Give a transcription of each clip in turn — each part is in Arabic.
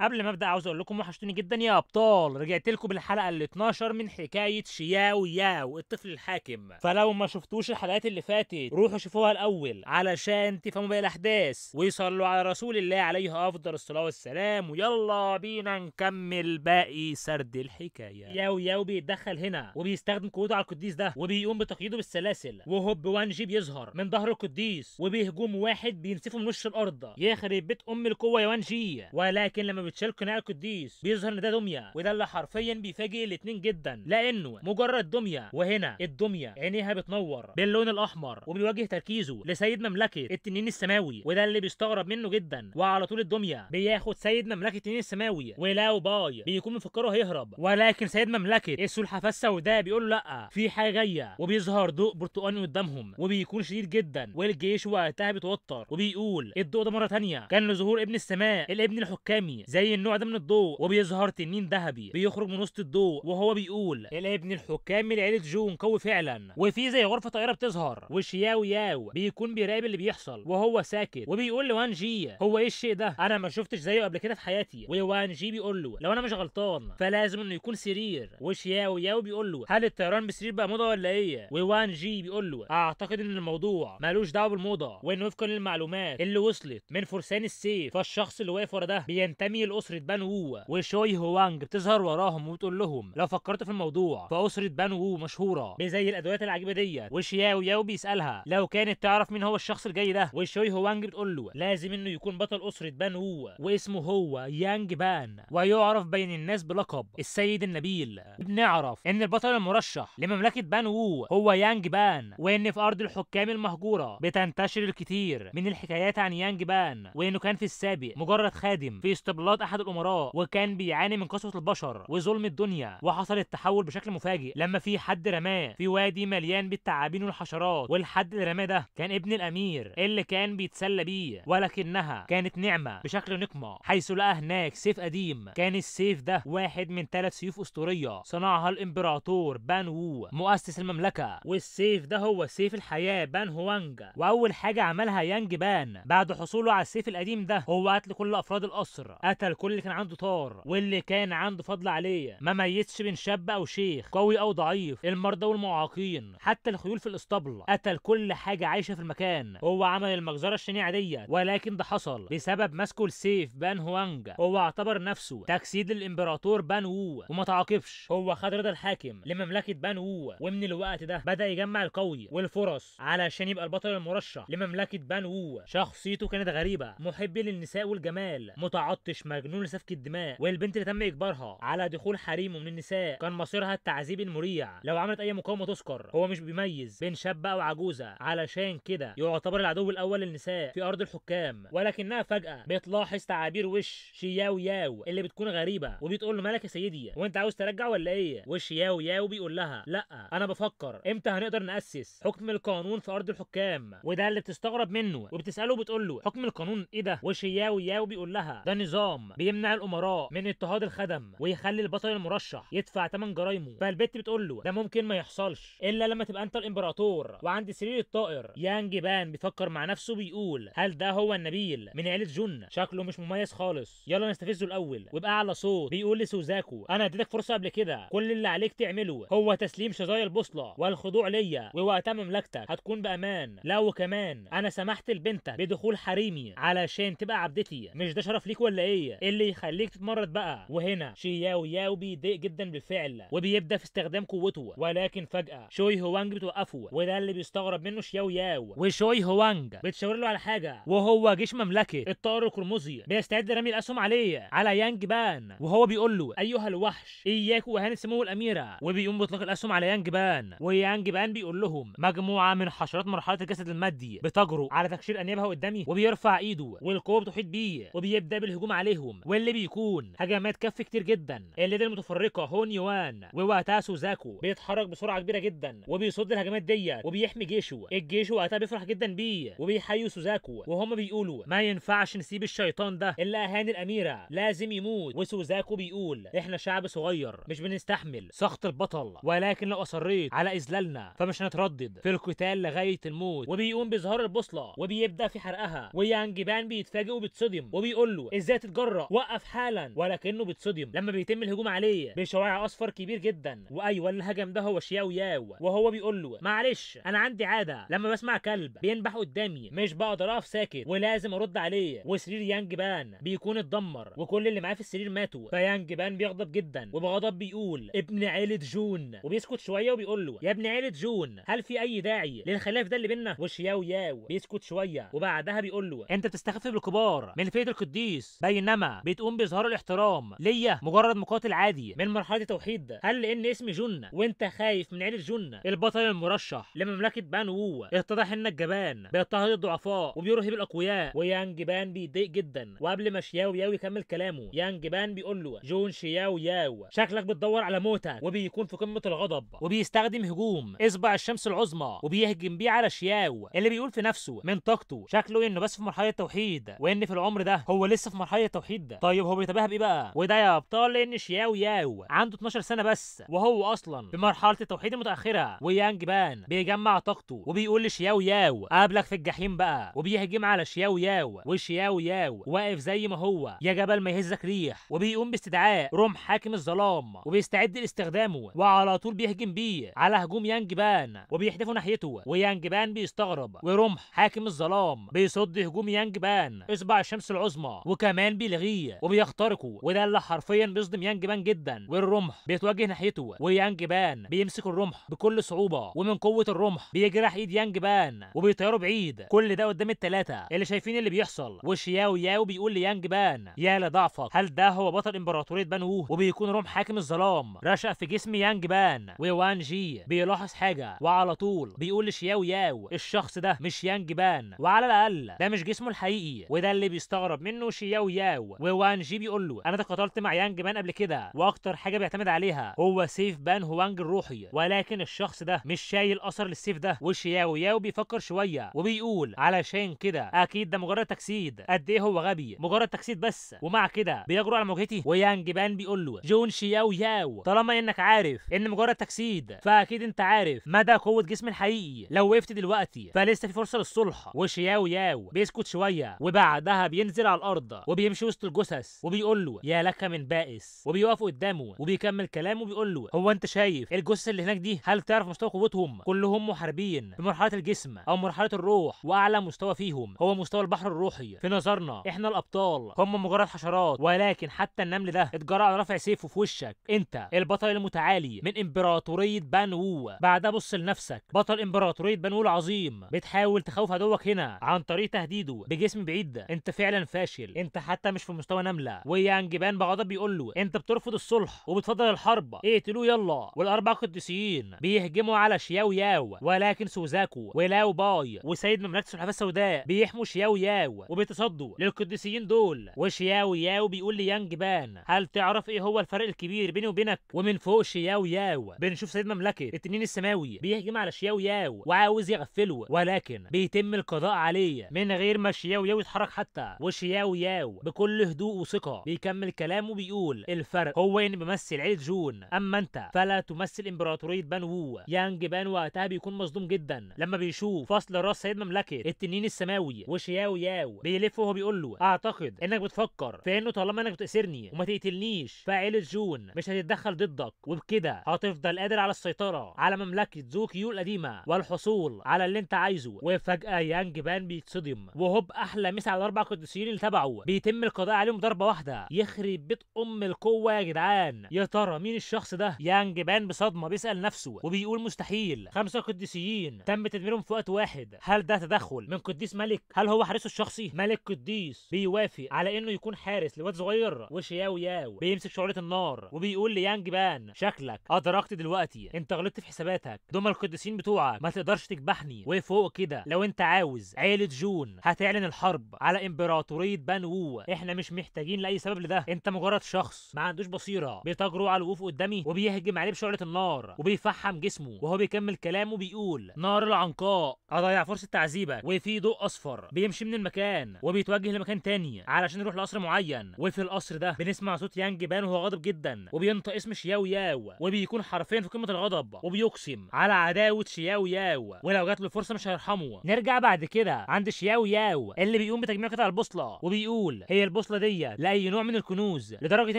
قبل ما ابدا عاوز اقول لكم وحشتوني جدا يا ابطال. رجعت لكم بالحلقه ال 12 من حكايه شياو ياو الطفل الحاكم. فلو ما شفتوش الحلقات اللي فاتت روحوا شوفوها الاول علشان تفهموا باقي الاحداث ويصلوا على رسول الله عليه افضل الصلاه والسلام. ويلا بينا نكمل باقي سرد الحكايه. ياو ياو بيتدخل هنا وبيستخدم قوته على القديس ده وبيقوم بتقييده بالسلاسل، وهوب وان جي بيظهر من ظهر القديس وبيهجم واحد بينسفه من وش الارض. يخرب بيت ام القوه يا وان جي. ولكن لما بيتشال قناع القديس بيظهر ان ده دميه، وده اللي حرفيا بيفاجئ الاتنين جدا لانه مجرد دميه. وهنا الدميه عينيها بتنور باللون الاحمر وبيوجه تركيزه لسيد مملكه التنين السماوي، وده اللي بيستغرب منه جدا. وعلى طول الدميه بياخد سيد مملكه التنين السماوي ولاو باي بيكون مفكره هيهرب، ولكن سيد مملكه السلحفاه السوداء بيقول له لا، في حاجه جايه. وبيظهر ضوء برتقاني قدامهم وبيكون شديد جدا، والجيش وقتها بيتوتر وبيقول الضوء ده مره ثانيه كان لظهور ابن السماء الابن الحكامي زي النوع ده من الضوء. وبيظهر تنين ذهبي بيخرج من وسط الضوء وهو بيقول الابن الحكامي لعيله جون قوي فعلا. وفي زي غرفه طائره بتظهر وشياو ياو بيكون بيراقب اللي بيحصل وهو ساكت، وبيقول لوان جي هو ايه الشيء ده، انا ما شفتش زيه قبل كده في حياتي. ووان جي بيقول له لو انا مش غلطان فلازم انه يكون سرير. وشياو ياو بيقول له هل الطيران بسرير بقى موضه ولا ايه؟ ووان جي بيقول له اعتقد ان الموضوع مالوش دعوه بالموضه، وان وفقا للمعلومات اللي وصلت من فرسان السيف فالشخص اللي واقف ورا ده بينتمي لاسره بان وو. وشوي هوانج بتظهر وراهم وبتقول لهم لو فكرت في الموضوع فاسره بان وو مشهوره بزي الادوات العجيبه ديت. وشياو ياو بيسالها لو كانت تعرف مين هو الشخص الجاي ده، وشوي هوانج بتقول له لازم انه يكون بطل اسره بان وو واسمه هو يانج بان، ويعرف بين الناس بلقب السيد النبيل. بنعرف ان البطل المرشح لمملكه بان وو هو يانج بان، وان في ارض الحكام المهجوره بتنتشر الكثير من الحكايات عن يانج بان، وانه كان في السابق مجرد خادم في اسطبلات احد الامراء وكان بيعاني من قسوه البشر وظلم الدنيا. وحصل التحول بشكل مفاجئ لما في حد رماه في وادي مليان بالثعابين والحشرات، والحد اللي رماه ده كان ابن الامير اللي كان بيتسلى بيه، ولكنها كانت نعمه بشكل نقمه حيث لقى هناك سيف قديم. كان السيف ده واحد من 3 سيوف اسطوريه صنعها الامبراطور بان وو مؤسس المملكه، والسيف ده هو سيف الحياه بان هوانج. واول حاجه عملها يانج بان بعد حصوله على السيف القديم ده هو قتل كل افراد القصر، قتل كل اللي كان عنده طار واللي كان عنده فضل عليه، ما ميزش بين شاب او شيخ قوي او ضعيف، المرضى والمعاقين، حتى الخيول في الاسطبل، قتل كل حاجه عايشه في المكان. هو عمل المجزره الشنيعه ديت، ولكن ده حصل بسبب مسكه السيف بان هوانج. هو اعتبر نفسه تجسيد للامبراطور بان وو وما تعاقبش، هو خد رضا الحاكم لمملكه بان وو، ومن الوقت ده بدا يجمع القوي والفرص علشان يبقى البطل المرشح لمملكه بان وو. شخصيته كانت غريبه، محب للنساء والجمال، متعطش مجنون لسفك الدماء، والبنت اللي تم اجبارها على دخول حريمه من النساء كان مصيرها التعذيب المريع لو عملت اي مقاومه تذكر. هو مش بيميز بين شاب او عجوزه، علشان كده يعتبر العدو الاول للنساء في ارض الحكام. ولكنها فجاه بتلاحظ تعابير وش شياو ياو اللي بتكون غريبه وبتقول له مالك يا سيدي وانت عاوز ترجع ولا ايه؟ وشياو ياو بيقول لها لا، انا بفكر امتى هنقدر ناسس حكم القانون في ارض الحكام. وده اللي بتستغرب منه وبتساله بتقول له حكم القانون ايه ده؟ وشياو ياو بيقول لها ده نظام بيمنع الامراء من اضطهاد الخدم ويخلي البطل المرشح يدفع ثمن جرايمه. فالبت بتقول له ده ممكن ما يحصلش الا لما تبقى انت الامبراطور وعند سرير الطائر. يانج بان بيفكر مع نفسه بيقول هل ده هو النبيل من عيله جون؟ شكله مش مميز خالص، يلا نستفزه الاول. وبقى على صوت بيقول لسوزاكو انا اديتك فرصه قبل كده، كل اللي عليك تعمله هو تسليم شظايا البوصله والخضوع ليا، ووقتها مملكتك هتكون بامان. لا وكمان انا سمحت لبنتك بدخول حريمي علشان تبقى عبدتي، مش ده شرف ليك ولا ايه اللي يخليك تتمرد بقى؟ وهنا شياو ياو بيضايق جدا بالفعل وبيبدا في استخدام قوته، ولكن فجاه شوي هوانج بتوقفه، وده اللي بيستغرب منه شياو ياو. وشوي هوانج بتشاور له على حاجه وهو جيش مملكه الطائر القرمزي بيستعد رمي الاسهم على يانج بان، وهو بيقول له ايها الوحش اياك واهانه سمو الاميره، وبيقوم بيطلق الاسهم على يانج بان. ويانج بان بيقول لهم مجموعه من حشرات مرحله الجسد المادي بتجرؤ على تكشير انيابها قدامي، وبيرفع ايده والقوه بتحيط بيه وبيبدا بالهجوم عليهم، واللي بيكون هجمات كف كتير جدا. الليله المتفرقه هون يوان ووقتها سوزاكو بيتحرك بسرعه كبيره جدا وبيصد الهجمات ديت وبيحمي جيشه. الجيش وقتها بيفرح جدا بيه وبيحيوا سوزاكو وهم بيقولوا ما ينفعش نسيب الشيطان ده اللي اهان الاميره، لازم يموت. وسوزاكو بيقول احنا شعب صغير مش بنستحمل سخط البطل، ولكن لو اصريت على اذلالنا فمش هنتردد في القتال لغايه الموت. وبيقوم بظهار البوصله وبيبدا في حرقها، ويانج بان بيتفاجئ وبيتصدم وبيقول له ازاي تتجرأ، وقف حالا، ولكنه بيتصدم لما بيتم الهجوم عليه بشعاع اصفر كبير جدا. وايوه اللي هجم ده هو شياو ياو، وهو بيقول له معلش انا عندي عاده لما بسمع كلب بينبح قدامي مش بقدر اقف ساكت ولازم ارد عليه. وسرير يانج بان بيكون اتدمر وكل اللي معاه في السرير ماتوا. فيانج بان بيغضب جدا وبغضب بيقول ابن عيله جون، وبيسكت شويه وبيقول له يا ابن عيله جون هل في اي داعي للخلاف ده اللي بينا؟ وشياو ياو بيسكت شويه وبعدها بيقول له انت بتستخف بالكبار من فئه القديس بينما بتقوم باظهار الاحترام ليا مجرد مقاتل عادي من مرحله التوحيد. هل لان اسمي جون وانت خايف من عيله جون البطل المرشح لمملكه بان وو اتضح انك جبان بيضطهد الضعفاء وبيرهب الاقوياء؟ ويانج بان بيتضايق جدا. وقبل ما شياو ياو يكمل كلامه يانج بان بيقول له جون شياو ياو شكلك بتدور على موتك، وبيكون في قمه الغضب وبيستخدم هجوم اصبع الشمس العظمى وبيهجم بيه على شياو اللي بيقول في نفسه من طاقته شكله انه بس في مرحله التوحيد وان في العمر ده هو لسه في مرحله التوحيد ده. طيب هو بيتباهى بايه بقى؟ وده يا ابطال لان شياو ياو عنده 12 سنه بس وهو اصلا في مرحله التوحيد المتاخره. ويانج بان بيجمع طاقته وبيقول لشياو ياو قابلك في الجحيم بقى، وبيهجم على شياو ياو. وشياو ياو واقف زي ما هو يا جبل ما يهزك ريح، وبيقوم باستدعاء رمح حاكم الظلام وبيستعد لاستخدامه وعلى طول بيهجم بيه على هجوم يانج بان وبيحدفه ناحيته. ويانج بان بيستغرب ورمح حاكم الظلام بيصد هجوم يانج بان اصبع الشمس العظمى وكمان بيلغيه وبيخترقه، وده اللي حرفيا بيصدم يانج بان جدا. والرمح بيتوجه ناحيته ويانج بان بيمسك الرمح بكل صعوبه ومن قوه الرمح بيجرح ايد يانج بان وبيطيره بعيد. كل ده قدام الثلاثه اللي شايفين اللي بيحصل. وشياو ياو بيقول ليانج بان يا لضعفك، هل ده هو بطل امبراطوريه بان وو؟ وبيكون رمح حاكم الظلام رشق في جسم يانج بان. ووان جي بيلاحظ حاجه وعلى طول بيقول لشياو ياو الشخص ده مش يانج بان، وعلى الاقل ده مش جسمه الحقيقي. وده اللي بيستغرب منه شياو ياو. ووان جي بيقول له انا تقاتلت مع يانج بان قبل كده واكتر حاجه بيعتمد عليها هو سيف بان هوانج الروحي، ولكن الشخص ده مش شايل اثر للسيف ده. وشياو ياو بيفكر شويه وبيقول علشان كده اكيد ده مجرد تجسيد. قد ايه هو غبي، مجرد تجسيد بس ومع كده بيجرؤ على مواجهتي. ويانج بان بيقول له جون شياو ياو طالما انك عارف ان مجرد تجسيد فاكيد انت عارف مدى قوه جسمي الحقيقي. لو وقفت دلوقتي فلسه في فرصه للصلح. وشياو ياو بيسكت شويه وبعدها بينزل على الارض وبيمشي وسط الجثث وبيقول له يا لك من بائس، وبيقف قدامه وبيكمل كلامه وبيقول له هو انت شايف الجثث اللي هناك دي؟ هل تعرف مستوى قوتهم؟ كلهم محاربين في مرحله الجسم او مرحله الروح، واعلى مستوى فيهم هو مستوى البحر الروحي. في نظرنا احنا الابطال هم مجرد حشرات، ولكن حتى النمل ده اتجرأ على رفع سيفه في وشك. انت البطل المتعالي من امبراطوريه بان وو. بعدها بص لنفسك بطل امبراطوريه بان وو العظيم بتحاول تخوف عدوك هنا عن طريق تهديده بجسم بعيد. انت فعلا فاشل، انت حتى مش في مستوى نمله. ويانج بان بغضب بيقول له انت بترفض الصلح وبتفضل الحرب، اقتلوه يلا. والاربع قديسيين بيهجموا على شياو ياو، ولكن سوزاكو ولاو باي وسيد مملكه السلحفاه السوداء بيحموا شياو ياو وبيتصدوا للقديسيين دول. وشياو ياو بيقول ليانج بان هل تعرف ايه هو الفرق الكبير بيني وبينك؟ ومن فوق شياو ياو بنشوف سيد مملكه التنين السماوي بيهجم على شياو ياو وعاوز يغفله، ولكن بيتم القضاء عليه من غير ما شياو ياو يتحرك حتى. وشياو ياو بكل هدوء وثقه بيكمل كلامه بيقول الفرق هو اني بمثل عيله جون اما انت فلا تمثل امبراطوريه بان وو. يانج بان وقتها بيكون مصدوم جدا لما بيشوف فصل راس سيد مملكه التنين السماوي. وشياو ياو بيلف وهو بيقول له اعتقد انك بتفكر في انه طالما انك بتأسرني وما تقتلنيش فعيله جون مش هتتدخل ضدك، وبكده هتفضل قادر على السيطره على مملكه زوكيو القديمه والحصول على اللي انت عايزه. وفجاه يانج بان بيتصدم وهوب احلى مسا على الاربع قديسين اللي تبعه بيتم القضاء عليهم ضربه واحده. يخرب بيت القوه يا جدعان، يا ترى مين الشخص ده؟ يانج بان بصدمه بيسال نفسه وبيقول مستحيل 5 قديسيين تم تدميرهم في وقت واحد. هل ده تدخل من قديس ملك؟ هل هو حارسه الشخصي؟ ملك قديس بيوافق على انه يكون حارس لواد صغير. وشياو ياو بيمسك شعلة النار وبيقول ليانج بان شكلك ادركت دلوقتي انت غلطت في حساباتك، دول القديسين بتوعك ما تقدرش تكبحني. وفوق كده لو انت عاوز عيله جون هتعلن الحرب على امبراطوريه بان وو. احنا مش محتاجين لاي سبب لده، انت مجرد شخص ما عندوش بصيره بتجرؤ على الوقوف قدامي وبيهجم عليه بشعلة النار وبيفحم جسمه. وهو بيكمل كلامه بيقول نار العنقاء اضيع فرصه تعذيبك. وفي ضوء اصفر بيمشي من المكان وبيتوجه لمكان تاني علشان يروح لقصر معين. وفي القصر ده بنسمع صوت يانج بان وهو غاضب جدا وبينطق اسم شياو ياو وبيكون حرفيا في قمه الغضب وبيقسم على عداوه شياو ياو ولو جات له فرصه مش هيرحمه. نرجع بعد كده عند شياو ياو اللي بيقوم بتجميع قطع البوصله البوصله وبيقول هي البوصله دي لاي نوع من الكنوز، لدرجه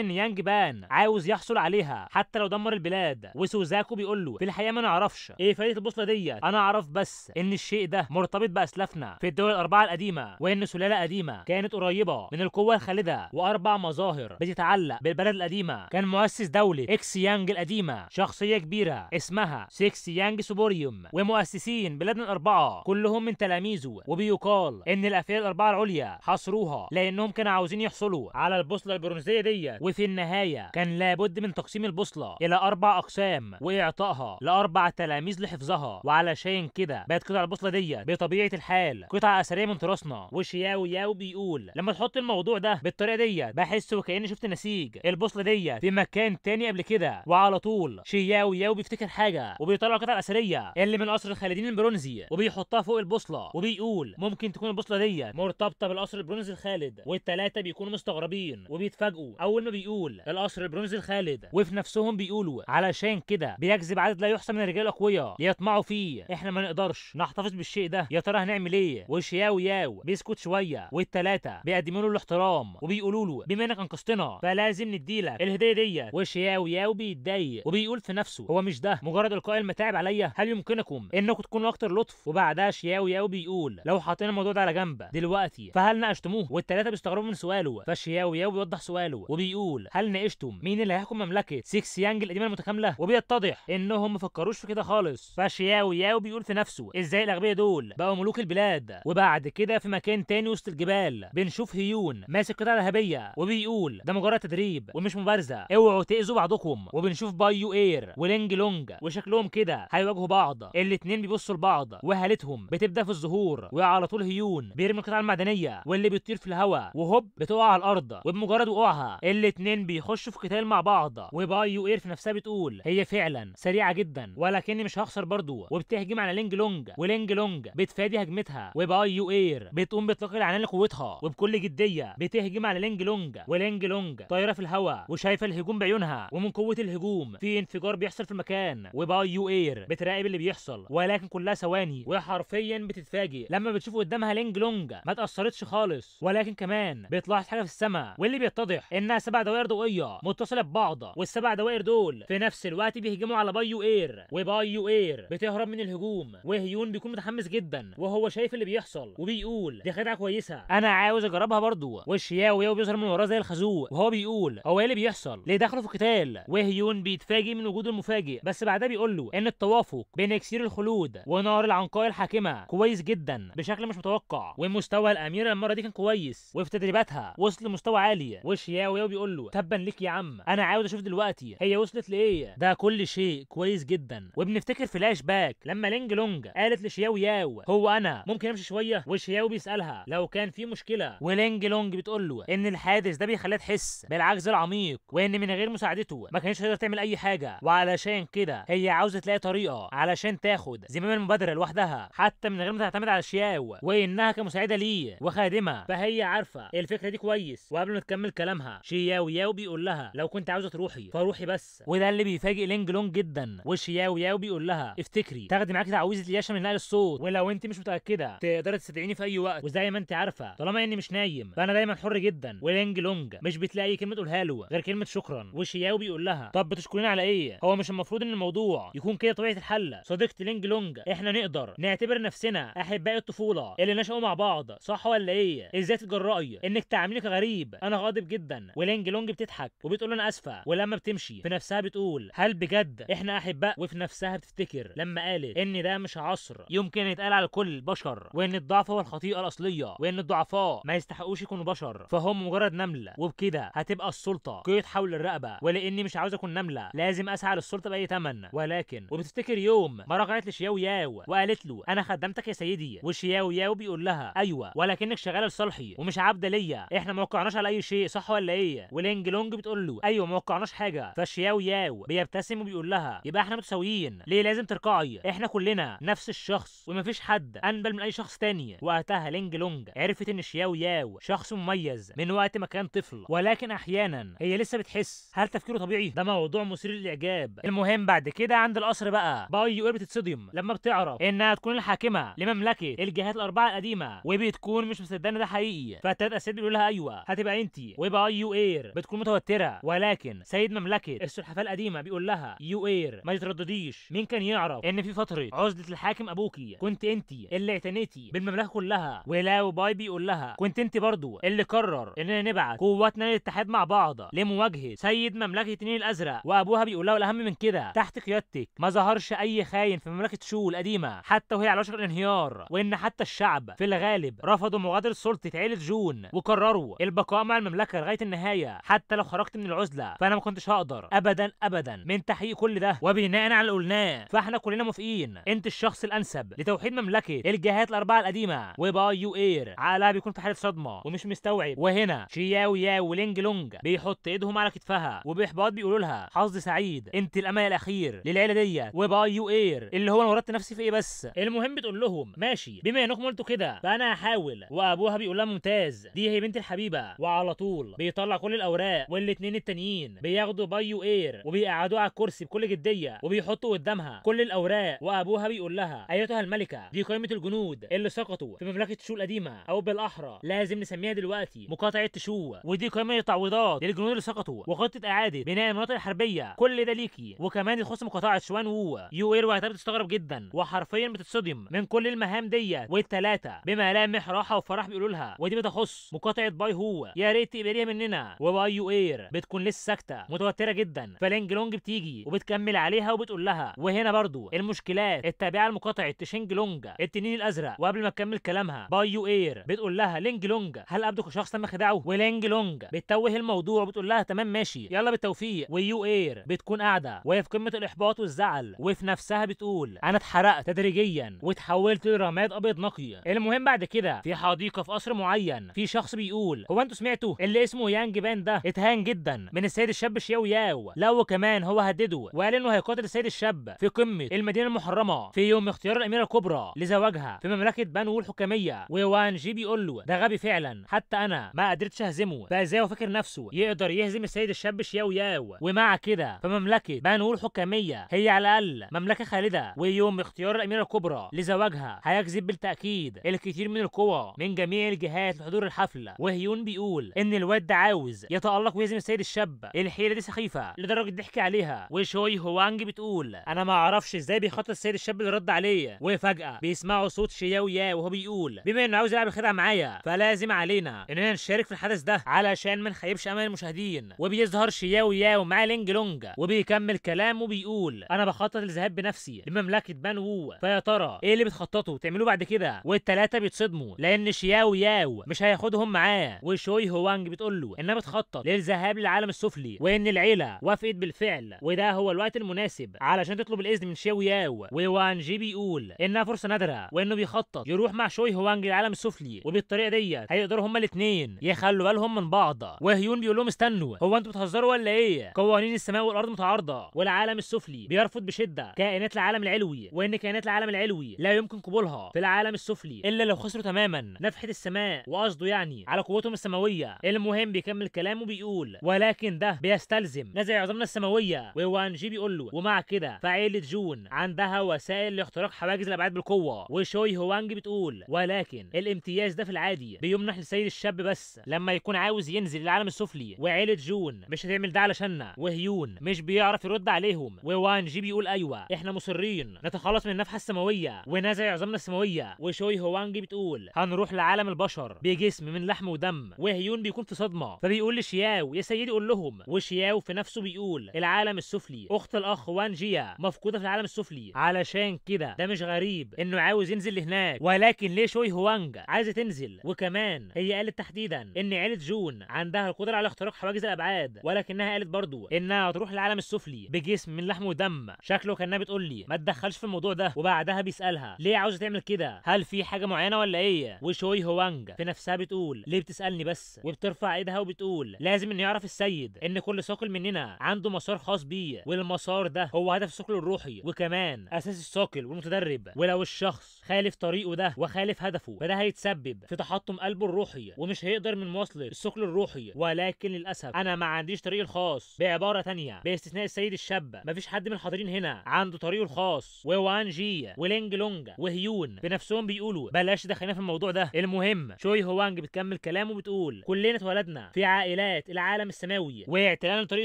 ان يانج بان عاوز يحصل عليها حتى لو دمر البلاد. وسوزاكو بيقول له في الحقيقه ما نعرفش ايه فائده البوصله دي، انا اعرف بس ان الشيء ده مرتبط باسلافنا في الدول الاربعه القديمه، وان سلاله قديمه كانت قريبه من القوه الخالده، واربع مظاهر بتتعلق بالبلد القديمه. كان مؤسس دوله اكس يانج القديمه شخصيه كبيره اسمها 6 يانج سوبوريوم، ومؤسسين بلادنا الاربعه كلهم من تلاميذه. وبيقال ان الافئده الاربعه العليا حصروها لانهم كانوا عاوزين يحصلوا على البوصله البرونزيه دي، وفي النهايه كان لابد من تقسيم البوصله الى 4 اقسام واعطائها ل4 تلاميذ لحفظها. وعلشان كده بقت قطع البوصله دي بطبيعه الحال قطعه اثريه من تراثنا. وشياو ياو بيقول لما تحط الموضوع ده بالطريقه دي بحس وكاني شفت نسيج البوصله دي في مكان تاني قبل كده، وعلى طول شياو ياو بيفتكر حاجه وبيطلع القطعه الاثريه اللي من قصر الخالدين البرونزي وبيحطها فوق البوصله، وبيقول ممكن تكون البوصله دي مرتبطه بالقصر البرونزي الخالد. والثلاثه بيكونوا مستغربين وبيتفاجئوا اول ما بيقول القصر البرونزي الخالد، وفي نفسهم بيقولوا علشان كده بيجذب عدد لا يحصى من الرجال الاقوياء ليطمعوا فيه، احنا ما نقدرش نحتفظ بالشيء ده، يا ترى هنعمل ايه؟ وشياو ياو بيسكت شويه والثلاثه بيقدموا له الاحترام وبيقولوا له بما انك انقذتنا فلازم نديلك الهديه دي. وشياو ياو بيتضايق وبيقول في نفسه هو مش ده مجرد القاء المتاعب عليا؟ هل يمكنكم انكم تكونوا اكتر لطف؟ وبعدها شياو ياو بيقول لو حطينا الموضوع ده على جنب دلوقتي فهل ناقشتموه؟ والثلاثه بيستغربوا من سؤاله، فشياو ياو بيوضح سؤاله وبيقول هل ناقشتم مين اللي هيحكم مملكه 6 يانج القديمه المتكامله؟ وبيتضح انهم ما فكروش في كده خالص. فشياو ياو بيقول في نفسه ازاي الاغبياء دول بقوا ملوك البلاد؟ وبعد كده في مكان تاني وسط الجبال بنشوف هيون ماسك قطعه ذهبيه وبيقول ده مجرد تدريب ومش مبارزه، اوعوا تاذوا بعضكم. وبنشوف بايو اير ولينج لونج وشكلهم كده هيواجهوا بعض، الاتنين بيبصوا لبعض وهالتهم بتبدا في الظهور، وعلى طول هيون بيرمي القطعه المعدنيه واللي بتطير في الهواء وهوب بتقع على الارض، وبمجرد وقوعها الاتنين بيخشوا في قتال مع بعض. وبايو اير في نفسها بتقول هي فعلا سريعه جدا ولكني مش هخسر برضو، وبتهجم على لينج لونج ولينج لونج بتفادي هجمتها، وبايو اير بتقوم بتلقي العنان لقوتها وبكل جديه بتهجم على لينج لونج، ولينج لونج طايره في الهواء وشايفه الهجوم بعيونها، ومن قوه الهجوم في انفجار بيحصل في المكان، وبايو اير بتراقب اللي بيحصل ولكن كلها ثواني وحرفيا بتتفاجئ لما بتشوف قدامها لينج لونج ما اتاثرتش خالص، ولكن كمان بتلاحظ حاجه في السماء واللي بيتضح انها 7 دوائر ضوئيه متصله ببعض، والسبع دوائر دول في نفس الوقت بيهجموا على بايو اير، وبايو اير بتهرب من الهجوم، وهيون بيكون متحمس جدا وهو شايف اللي بيحصل وبيقول دي خدعه كويسه انا عاوز اجربها برضو. وشياو ياو بيظهر من وراه زي الخازوق وهو بيقول هو ايه اللي بيحصل؟ ليه دخلوا في قتال؟ وهيون بيتفاجئ من وجود المفاجئ، بس بعدها بيقول له ان التوافق بين اكسير الخلود ونار العنقاء الحاكمه كويس جدا بشكل مش متوقع، ومستوى الاميره المره دي كان كويس وفي تدريباتها وصل لمستوى عالي. وشياو ياو بيقول له تبا ليك يا عم انا عاوز اشوف دلوقتي هي وصلت لايه. ده كل شيء كويس جدا. وبنفتكر فلاش باك لما لينج لونج قالت لشياو ياو هو انا ممكن امشي شويه، وشياو بيسالها لو كان في مشكله، ولينج لونج بتقول له ان الحادث ده بيخليها تحس بالعجز العميق وان من غير مساعدته ما كانتش تقدر تعمل اي حاجه، وعلشان كده هي عاوزه تلاقي طريقه علشان تاخد زمام المبادره لوحدها حتى من غير ما تعتمد على شياو، وانها كمساعده ليه وخادمه فهي عارفه الفكره دي كويس. وقبل ما تكمل كلامها شياو ياو بيقول لها لو كنت عاوزه تروحي فروحي بس، وده اللي بيفاجئ لينج لونج جدا. وشياو ياو بيقول لها افتكري تاخدي معاكي تعويذه الياشا من نقل الصوت، ولو انت مش متاكده تقدري تستدعيني في اي وقت، وزي ما انت عارفه طالما اني مش نايم فانا دايما حر جدا. ولينج لونج مش بتلاقي اي كلمه تقولها له غير كلمه شكرا. وشياو بيقول لها طب بتشكريني على ايه؟ هو مش المفروض ان الموضوع يكون كده طبيعه الحل؟ صديقتي لينج لونج احنا نقدر نعتبر نفسنا احباء الطفوله اللي نشأوا مع بعض صح ولا ايه؟ ازاي تتجرأي انك تعامليني كغريب؟ انا غاضب جدا. ولينج لونج بتضحك وبتقول انا اسفه، ولما بتمشي في نفسها بتقول هل بجد احنا احباء؟ وفي نفسها بتفتكر لما قالت ان ده مش عصر يمكن يتقال على كل البشر، وان الضعف هو الخطيئه الاصليه، وان الضعفاء ما يستحقوش يكونوا بشر فهم مجرد نمله، وبكده هتبقى السلطه قيد حول الرقبه، ولاني مش عاوز اكون نمله لازم اسعى للسلطه باي ثمن. ولكن وبتفتكر يوم ما رجعت لشياو ياو وقالت له انا خدمتك يا سيدي، وشياو ياو بيقول لها ايوه ولكنك شغاله لصالحي ومش عبده ليا، احنا ما وقعناش على اي شيء صح ولا ايه؟ ولينج لونج بتقول له ايوه ما وقعناش حاجه. فشياو ياو بيبتسم وبيقول لها يبقى احنا متساويين، ليه لازم تركعي؟ احنا كلنا نفس الشخص ومفيش حد انبل من اي شخص تاني. وقتها لينج لونج عرفت ان شياو ياو شخص مميز من وقت ما كان طفل، ولكن احيانا هي لسه بتحس هل تفكيره طبيعي؟ ده موضوع مثير للاعجاب. المهم بعد كده عند القصر بقى بايو اير بتتصدم لما بتعرف انها تكون الحاكمه لمملكه الجهات الاربعه القديمه، وبتكون مش مصدقه ان ده حقيقي؟ فالتالت اسياد بيقول لها ايوه هتبقى انت، ويبقى يو اير بتكون متوتره، ولكن سيد مملكه السلحفاه القديمه بيقول لها يو اير ما تتردديش، مين كان يعرف ان في فتره عزله الحاكم ابوكي كنت انت اللي اعتنيتي بالمملكه كلها؟ ولاو باي بيقول لها كنت انت برضو اللي قرر اننا نبعت قواتنا للاتحاد مع بعض لمواجهه سيد مملكه النيل الازرق. وابوها بيقول لها الاهم من كده تحت قيادتك ما ظهرش اي خاين في مملكه شو القديمه حتى وهي على وشك الانهيار، وان حتى الشعب في الغالب رفضوا مغادره سلطه عيله جون وقرروا البقاء مع المملكه لغايه النهايه. حتى لو خرجت من العزله فانا ما كنتش هقدر ابدا ابدا من تحقيق كل ده. وبناء على اللي قلناه فاحنا كلنا موافقين انت الشخص الانسب لتوحيد مملكه الجهات الاربعه القديمه. وباي يو اير عقلها بيكون في حاله صدمه ومش مستوعب، وهنا شياو ياو ولينج لونج بيحط ايدهم على كتفها وباحباط بيقولوا لها حظ سعيد، انت الامل الاخير للعيله ديت. وباي يو اير اللي هو انا ورطت نفسي في ايه بس؟ المهم بتقول لهم ماشي بما انكم قلتوا كده فانا هحاول. وابوها بيقول لها ممتاز، دي هي بنت الحبيبه. وعلى طول بيطلع كل الاوراق، والاتنين التانيين بياخدوا باي يو اير وبيقعدوها على الكرسي بكل جديه وبيحطوا قدامها كل الاوراق. وابوها بيقول لها ايتها الملكه دي قائمه الجنود اللي سقطوا في مملكه شو القديمه، او بالاحرى لازم نسميها دلوقتي مقاطعه تشو، ودي قائمه التعويضات للجنود اللي سقطوا وخطه اعاده بناء المناطق الحربيه. كل ده ليكي، وكمان يخص مقاطعه شوان وو. يو اير وقتها بتستغرب جدا وحرفيا بتتصدم من كل المهام ديت، والثلاثه بملامح راحه وفرح بيقولوا لها ودي بتخص مقاطعه باي هو، يا ريت تقبليها مننا. وباي يو اير بتكون لسه ساكته متوتره جدا، فلينج لونج بتيجي وبتكمل عليها وبتقول لها وهنا برضو المشكلات التابعه لمقاطعه تشينج لونج التنين الازرق. وقبل ما تكمل كلامها باي يو اير بتقول لها لينج لونج هل ابدك شخص تم خداعه؟ ولينج لونج بتتوه الموضوع وبتقول لها تمام ماشي يلا بالتوفيق. ويو اير بتكون قاعده وهي في قمه الاحباط والزعل، وفي نفسها بتقول انا اتحرقت تدريجيا واتحولت لرماد ابيض نقي. المهم بعد كده في حديقه في قصر معين في شخص بيقول هو انتوا سمعتوا اللي اسمه يانج بان ده اتهان جدا من السيد الشاب شياو ياو؟ لا وكمان هو هدده وقال انه هيقاتل السيد الشاب في قمه المدينه المحرمه في يوم اختيار الاميره الكبرى لزواجها في مملكه بانو الحكاميه. ووان جي بيقول له ده غبي فعلا، حتى انا ما قدرتش اهزمه، فازاي هو فاكر نفسه يقدر يهزم السيد الشاب شياو ياو؟ ومع كده فمملكه بانو الحكاميه هي على الاقل مملكه خالده، ويوم اختيار الاميره الكبرى لزواجها هيجذب بالتاكيد الكثير من القوى من جميع الجهات لحضور الحفله. وهيون بيقول ان الواد ده عاوز يتالق ويهزم السيد الشاب، الحيله دي سخيفه لدرجه ضحك عليها. وشوي هوانج بتقول انا ما اعرفش ازاي بيخطط السيد الشاب اللي رد عليه. وفجاه بيسمعوا صوت شياو يا وهو بيقول بما انه عاوز يلعب الخدعه معايا فلازم علينا اننا نشارك في الحدث ده علشان ما نخيبش امل المشاهدين. وبيظهر شياو ياو مع لينج لونج وبيكمل كلامه وبيقول انا بخطط للذهاب بنفسي لمملكه بان وو، فيا ترى ايه اللي بتخططوا تعملوه بعد كده؟ والثلاثه بيتصدموا لان شياو ياو مش هياخدهم معاه. وشوي هوانج بتقول له انها بتخطط للذهاب للعالم السفلي وان العيله وافقت بالفعل وده هو الوقت المناسب علشان تطلب الاذن من شياو ياو. ووان جي بيقول انها فرصه نادره وانه بيخطط يروح مع شوي هوانج للعالم السفلي، وبالطريقه ديت هيقدروا هما الاثنين يخلوا بالهم من بعض. وهيون بيقول لهم استنوا هو انتوا بتهزروا ولا ايه؟ قوانين السماء والارض متعارضه والعالم السفلي بيرفض بشده كائنات العالم العلوي، وان كائنات العالم العلوي لا يمكن قبولها في العالم السفلي الا لو خسروا تماما نفحه السماء، وقصده يعني على قوتهم السماويه. المهم بيكمل كلامه بيقول ولكن ده بيستلزم نزع عظامنا السماويه. ووان جي بيقول له ومع كده فعيله جون عندها وسائل لاختراق حواجز الابعاد بالقوه. وشوي هوانج بتقول ولكن الامتياز ده في العادي بيمنح للسيد الشاب بس لما يكون عاوز ينزل للعالم السفلي، وعيله جون مش هتعمل ده علشاننا. وهيون مش بيعرف يرد عليهم. ووان جي بيقول ايوه احنا مصرين نتخلص من النفحه السماويه ونزع عظامنا السماويه. وشوي هوانج بتقول هنروح لعالم البشر بجسم من لحم ودم. وهيون بيكون في صدمه فبيقول لشياو يا سيدي قول لهم. وشياو في نفسه بيقول العالم السفلي اخت الاخ وان جيا مفقوده في العالم السفلي، علشان كده ده مش غريب انه عاوز ينزل لهناك. ولكن ليه شوي هوانج عايزه تنزل؟ وكمان هي قالت تحديدا ان عيله جون عندها القدره على اختراق حواجز الابعاد، ولكنها قالت برضو انها هتروح للعالم السفلي بجسم من لحم ودم. شكله كانها بتقول لي ما تدخلش في الموضوع ده. وبعدها بيسالها ليه عاوزه تعمل كده؟ هل في حاجه معينه ولا ايه؟ وشوي هوانج في نفسها بتقول ليه بتسالني بس؟ وبترفع ايدها وبتقول لازم ان يعرف السيد ان كل ثاقل مننا عنده مسار خاص بيه، والمسار ده هو هدف الثقل الروحي وكمان اساس الثاقل والمتدرب، ولو الشخص خالف طريقه ده وخالف هدفه فده هيتسبب في تحطم قلبه الروحي ومش هيقدر من مواصله الثقل الروحي. ولكن للاسف انا ما عنديش طريقي الخاص، بعباره تانية باستثناء السيد الشاب مفيش حد من الحاضرين هنا عنده طريقه الخاص. ووان جي ولينج لونج وهيون بنفسهم بيقولوا بلاش دخلنا في الموضوع ده. المهم المهم شوي هوانج بتكمل كلامه وبتقول كلنا اتولدنا في عائلات العالم السماوي، واعتلال طريق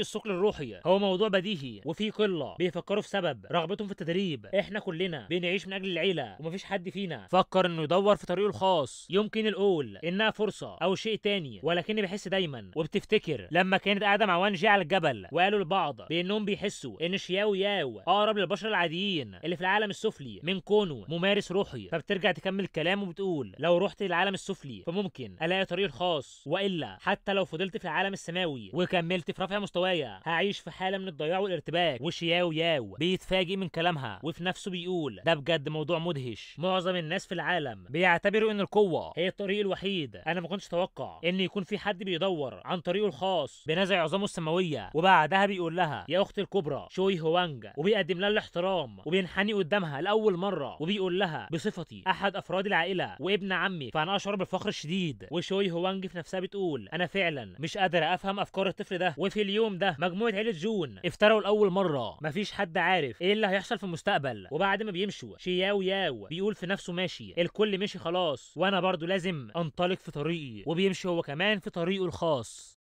الثقل الروحي هو موضوع بديهي، وفي قله بيفكروا في سبب رغبتهم في التدريب. احنا كلنا بنعيش من اجل العيله، ومفيش حد فينا فكر انه يدور في طريقه الخاص. يمكن نقول انها فرصه او شيء تاني، ولكني بحس دايما وبتفتكر لما كانت قاعده مع وان جي على الجبل وقالوا لبعض بانهم بيحسوا ان شياو ياو اقرب للبشر العاديين اللي في العالم السفلي من كونه ممارس روحي. فبترجع تكمل الكلام وبتقول لو رحت للعالم السفلي فممكن الاقي طريقي الخاص، والا حتى لو فضلت في العالم السماوي وكملت في رفع مستوايا هعيش في حاله من الضياع والارتباك. وشياو ياو بيتفاجئ من كلامها وفي نفسه بيقول ده بجد موضوع مدهش. معظم الناس في العالم بيعتبروا ان القوه هي الطريق الوحيد. انا ما كنتش اتوقع ان يكون في حد بيدور عن طريقه الخاص بنزع عظامه السماويه. وبعدها بيقول لها يا اختي الكبرى شوي هوانج، وبيقدم لها الاحترام وبينحني قدامها لاول مره، وبيقول لها بصفتي احد افراد العائله وابن عمي فانا اشعر بالفخر الشديد. وشوي هوانج في نفسها بتقول انا فعلا مش قادره افهم افكار الطفل ده. وفي اليوم ده مجموعه عيله جون افتروا لاول مره. مفيش حد عارف ايه اللي هيحصل في المستقبل. وبعد ما بيمشوا شياو ياو بيقول في نفسه ماشي، الكل مشي خلاص وانا برضو لازم انطلق في طريقي. وبيمشي هو كمان في طريقه الخاص.